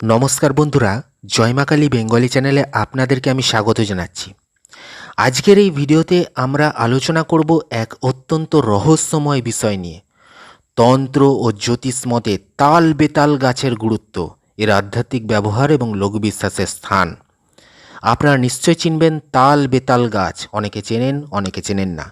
নমস্কার বন্ধুরা, জয় মা কালী বেঙ্গলি চ্যানেলে আপনাদেরকে আমি স্বাগত জানাচ্ছি। আজকের এই ভিডিওতে আমরা আলোচনা করব এক অত্যন্ত রহস্যময় বিষয় নিয়ে, তন্ত্র ও জ্যোতিষ মতে তাল বেতাল গাছের গুরুত্ব, এর আধ্যাত্মিক ব্যবহার এবং লোকবিশ্বাসের স্থান। আপনারা নিশ্চয় চিনবেন তাল বেতাল গাছ, অনেকে চেনেন অনেকে চেনেন না।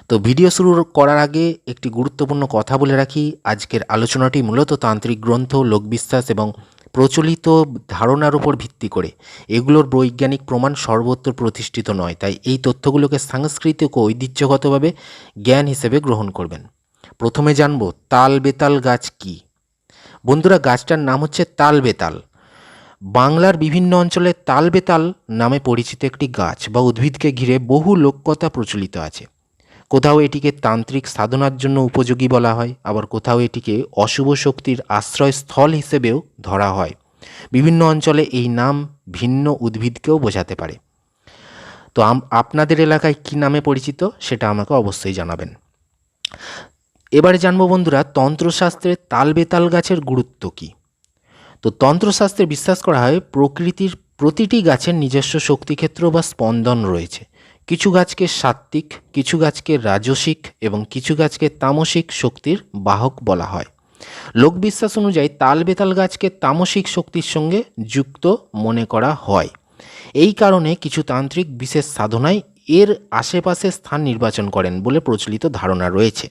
তো ভিডিও শুরু করার আগে একটি গুরুত্বপূর্ণ কথা বলে রাখি, আজকের আলোচনাটি মূলত তান্ত্রিক গ্রন্থ, লোকবিশ্বাস এবং প্রচলিত ধারণার উপর ভিত্তি করে। এগুলোর বৈজ্ঞানিক প্রমাণ সর্বত্র প্রতিষ্ঠিত নয়, তাই এই তথ্যগুলোকে সাংস্কৃতিক ও ঐতিহ্যগতভাবে জ্ঞান হিসেবে গ্রহণ করবেন। প্রথমে জানব তাল বেতাল গাছ কী। বন্ধুরা, গাছটার নাম হচ্ছে তাল বেতাল। বাংলার বিভিন্ন অঞ্চলে তাল বেতাল নামে পরিচিত একটি গাছ বা উদ্ভিদকে ঘিরে বহু লোককথা প্রচলিত আছে। কোথাও এটিকে তান্ত্রিক সাধনার জন্য উপযোগী বলা হয়, আবার কোথাও এটিকে অশুভ শক্তির আশ্রয়স্থল হিসেবেও ধরা হয়। বিভিন্ন অঞ্চলে এই নাম ভিন্ন উদ্ভিদকেও বোঝাতে পারে। তো আপনাদের এলাকায় কী নামে পরিচিত সেটা আমাকে অবশ্যই জানাবেন। এবারে জানবো বন্ধুরা, তন্ত্রশাস্ত্রে তাল বেতাল গাছের গুরুত্ব কী। তো তন্ত্রশাস্ত্রে বিশ্বাস করা হয় প্রকৃতির প্রতিটি গাছের নিজস্ব শক্তিক্ষেত্র বা স্পন্দন রয়েছে। কিছু গাছকে সাত্ত্বিক, কিছু গাছকে রাজসিক এবং কিছু গাছকে তামসিক শক্তির বাহক বলা হয়। লোকবিশ্বাস অনুযায়ী তাল বেতাল গাছকে তামসিক শক্তির সঙ্গে যুক্ত মনে করা হয়। এই কারণে কিছু তান্ত্রিক বিশেষ সাধনায় এর আশেপাশে স্থান নির্বাচন করেন বলে প্রচলিত ধারণা রয়েছে।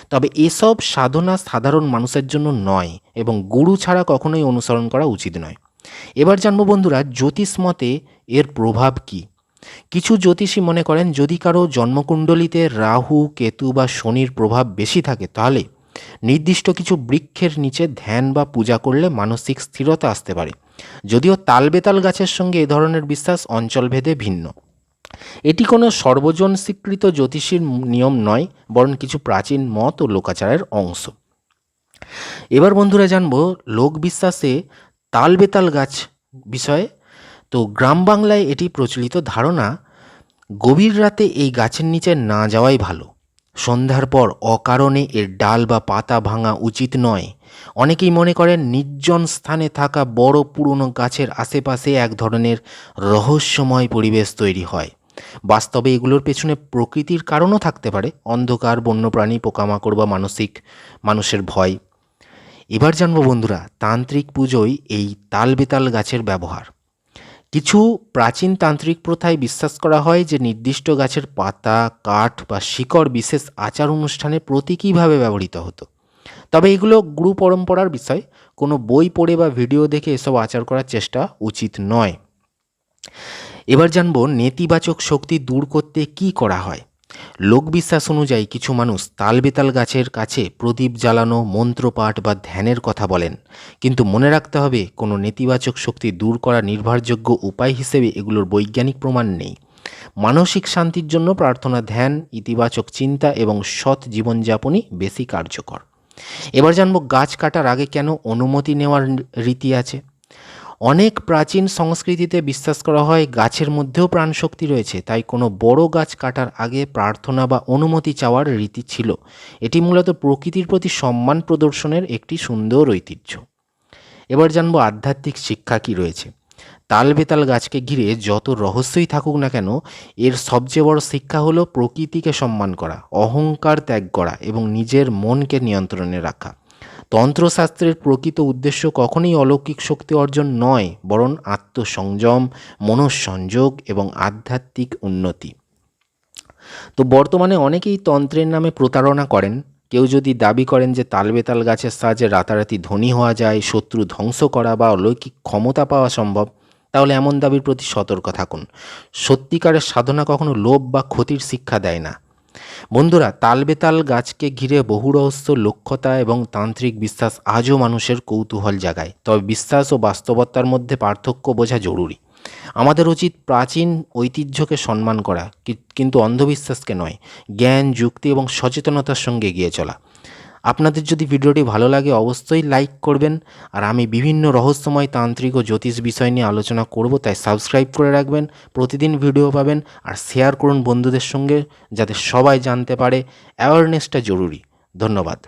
তবে এসব সাধনা সাধারণ মানুষের জন্য নয় এবং গুরু ছাড়া কখনোই অনুসরণ করা উচিত নয়। এবার জানবো বন্ধুরা, জ্যোতিষ মতে এর প্রভাব কী। কিছু জ্যোতিষী মনে করেন যদি কারো জন্মকুণ্ডলিতে রাহু, কেতু বা শনির প্রভাব বেশি থাকে তাহলে নির্দিষ্ট কিছু বৃক্ষের নিচে ধ্যান বা পূজা করলে মানসিক স্থিরতা আসতে পারে। যদিও তালবেতাল গাছের সঙ্গে এ ধরনের বিশ্বাস অঞ্চলভেদে ভিন্ন। এটি কোনো সর্বজন স্বীকৃত জ্যোতিষীর নিয়ম নয়, বরং কিছু প্রাচীন মত ও লোকাচারের অংশ। এবার বন্ধুরা জানবো লোকবিশ্বাসে তালবেতাল গাছ বিষয়ে। তো গ্রাম বাংলায় এটি প্রচলিত ধারণা, গভীর রাতে এই গাছের নিচে না যাওয়াই ভালো। সন্ধ্যার পর অকারণে এর ডাল বা পাতা ভাঙা উচিত নয়। অনেকেই মনে করেন নির্জন স্থানে থাকা বড় পুরনো গাছের আশেপাশে এক ধরনের রহস্যময় পরিবেশ তৈরি হয়। বাস্তবে এগুলোর পেছনে প্রকৃতির কারণও থাকতে পারে, অন্ধকার, বন্যপ্রাণী, পোকামাকড় বা মানুষের ভয়। এবার জানবো বন্ধুরা, তান্ত্রিক পুজোয় এই তালবেতাল গাছের ব্যবহার। কিছু প্রাচীন তান্ত্রিক প্রথায় বিশ্বাস করা হয় যে নির্দিষ্ট গাছের পাতা, কাঠ বা শিকড় বিশেষ আচার অনুষ্ঠানে প্রতীকীভাবে ব্যবহৃত হতো। তবে এগুলো গুরু পরম্পরার বিষয়, কোনো বই পড়ে বা ভিডিও দেখে এসব আচার করার চেষ্টা উচিত নয়। এবার জানবো নেতিবাচক শক্তি দূর করতে কি করা হয়। লোকবিশ্বাস অনুযায়ী কিছু মানুষ তালবেতাল গাছের কাছে প্রদীপ জ্বালানো, মন্ত্রপাঠ বা ধ্যানের কথা বলেন। কিন্তু মনে রাখতে হবে, কোনো নেতিবাচক শক্তি দূর করা নির্ভরযোগ্য উপায় হিসেবে এগুলোর বৈজ্ঞানিক প্রমাণ নেই। মানসিক শান্তির জন্য প্রার্থনা, ধ্যান, ইতিবাচক চিন্তা এবং সৎ জীবনযাপনই বেশি কার্যকর। এবার জানবো গাছ কাটার আগে কেন অনুমতি নেওয়ার রীতি আছে। অনেক প্রাচীন সংস্কৃতিতে বিশ্বাস করা হয় গাছের মধ্যেও প্রাণশক্তি রয়েছে, তাই কোনো বড় গাছ কাটার আগে প্রার্থনা বা অনুমতি চাওয়ার রীতি ছিল। এটি মূলত প্রকৃতির প্রতি সম্মান প্রদর্শনের একটি সুন্দর ঐতিহ্য। এবার জানবো আধ্যাত্মিক শিক্ষা কী রয়েছে। তালবেতাল গাছকে ঘিরে যত রহস্যই থাকুক না কেন, এর সবচেয়ে বড় শিক্ষা হলো প্রকৃতিকে সম্মান করা, অহংকার ত্যাগ করা এবং নিজের মনকে নিয়ন্ত্রণে রাখা। তন্ত্রশাস্ত্রের প্রকৃত উদ্দেশ্য কখনোই অলৌকিক শক্তি অর্জন নয়, বরং আত্মসংযম, মনঃসংযোগ এবং আধ্যাত্মিক উন্নতি। তো বর্তমানে অনেকেই তন্ত্রের নামে প্রতারণা করেন। কেউ যদি দাবি করেন যে তালবেতাল গাছের সাহায্যে রাতারাতি ধনী হওয়া যায়, শত্রু ধ্বংস করা বা অলৌকিক ক্ষমতা পাওয়া সম্ভব, তাহলে এমন দাবির প্রতি সতর্ক থাকুন। সত্যিকারের সাধনা কখনো লোভ বা ক্ষতির শিক্ষা দেয় না। বন্ধুরা, তালবেতাল গাছকে ঘিরে বহু রহস্য, লক্ষ্যতা এবং তান্ত্রিক বিশ্বাস আজও মানুষের কৌতূহল জাগায়। তবে বিশ্বাস ও বাস্তবতার মধ্যে পার্থক্য বোঝা জরুরি। আমাদের উচিত প্রাচীন ঐতিহ্যকে সম্মান করা, কিন্তু অন্ধবিশ্বাসকে নয়। জ্ঞান, যুক্তি এবং সচেতনতার সঙ্গে এগিয়ে চলা। আপনাদের যদি ভিডিওটি ভালো লাগে অবশ্যই লাইক করবেন। আর আমি বিভিন্ন রহস্যময় তান্ত্রিক ও জ্যোতিষ বিষয় নিয়ে আলোচনা করব, তাই সাবস্ক্রাইব করে রাখবেন। প্রতিদিন ভিডিও পাবেন আর শেয়ার করুন বন্ধুদের সঙ্গে, যাতে সবাই জানতে পারে। অ্যাওয়ারনেসটা জরুরি। ধন্যবাদ।